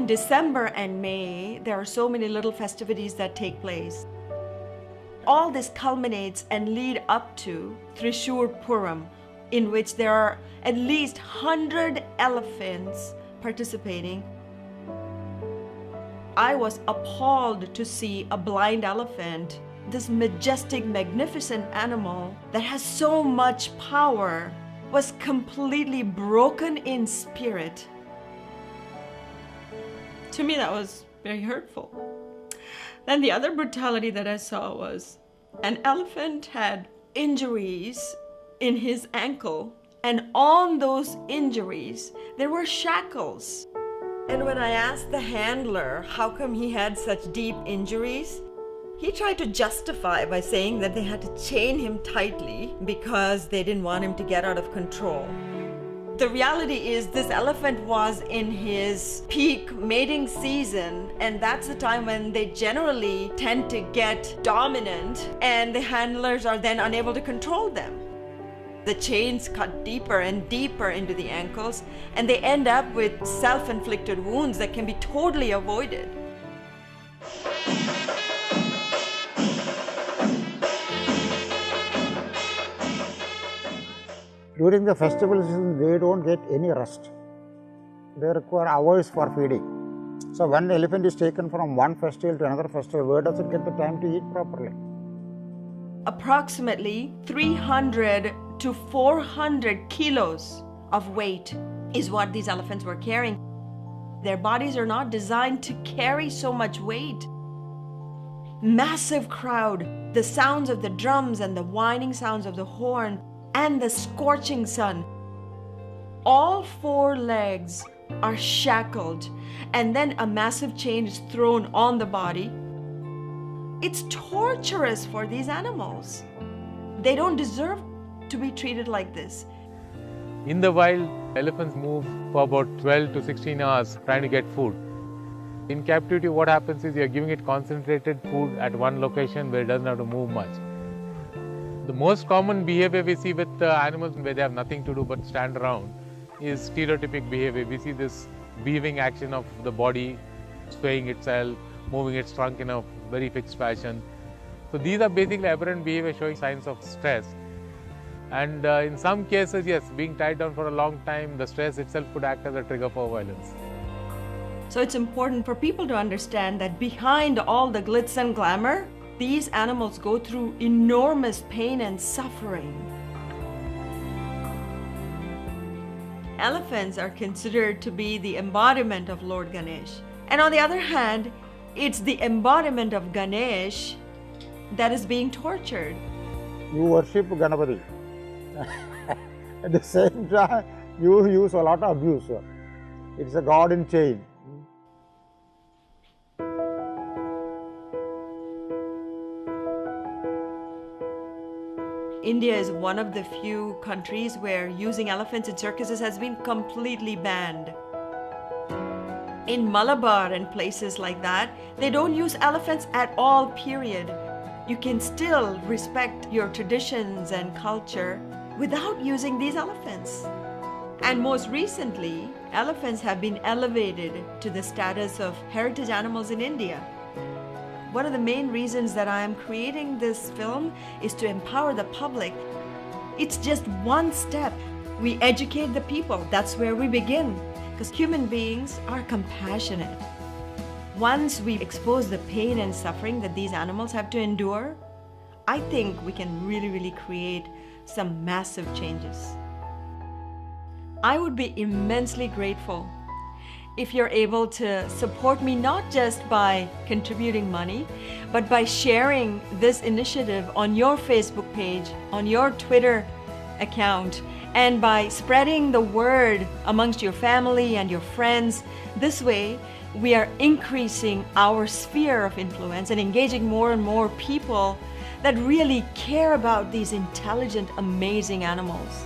in December and May, there are so many little festivities that take place. All this culminates and lead up to Trishur Puram, in which there are at least 100 elephants participating. I was appalled to see a blind elephant, this majestic, magnificent animal that has so much power, was completely broken in spirit. To me, that was very hurtful. Then the other brutality that I saw was an elephant had injuries in his ankle, and on those injuries, there were shackles. And when I asked the handler how come he had such deep injuries, he tried to justify by saying that they had to chain him tightly because they didn't want him to get out of control. The reality is this elephant was in his peak mating season, and that's the time when they generally tend to get dominant and the handlers are then unable to control them. The chains cut deeper and deeper into the ankles, and they end up with self-inflicted wounds that can be totally avoided. During the festival season, they don't get any rest. They require hours for feeding. So when the elephant is taken from one festival to another festival, where does it get the time to eat properly? Approximately 300 to 400 kilos of weight is what these elephants were carrying. Their bodies are not designed to carry so much weight. Massive crowd, the sounds of the drums and the whining sounds of the horn, and the scorching sun. All four legs are shackled, and then a massive chain is thrown on the body. It's torturous for these animals. They don't deserve to be treated like this. In the wild, elephants move for about 12 to 16 hours trying to get food. In captivity, what happens is you're giving it concentrated food at one location where it doesn't have to move much. The most common behavior we see with animals where they have nothing to do but stand around is stereotypic behavior. We see this weaving action of the body, swaying itself, moving its trunk in a very fixed fashion. So these are basically aberrant behavior showing signs of stress. And in some cases, yes, being tied down for a long time, the stress itself could act as a trigger for violence. So it's important for people to understand that behind all the glitz and glamour, these animals go through enormous pain and suffering. Elephants are considered to be the embodiment of Lord Ganesh. And on the other hand, it's the embodiment of Ganesh that is being tortured. You worship Ganapati. At the same time, you use a lot of abuse. It's a god in chain. India is one of the few countries where using elephants in circuses has been completely banned. In Malabar and places like that, they don't use elephants at all, period. You can still respect your traditions and culture without using these elephants. And most recently, elephants have been elevated to the status of heritage animals in India. One of the main reasons that I am creating this film is to empower the public. It's just one step. We educate the people. That's where we begin, because human beings are compassionate. Once we expose the pain and suffering that these animals have to endure, I think we can really create some massive changes. I would be immensely grateful if you're able to support me, not just by contributing money, but by sharing this initiative on your Facebook page, on your Twitter account, and by spreading the word amongst your family and your friends. This way, we are increasing our sphere of influence and engaging more and more people that really care about these intelligent, amazing animals.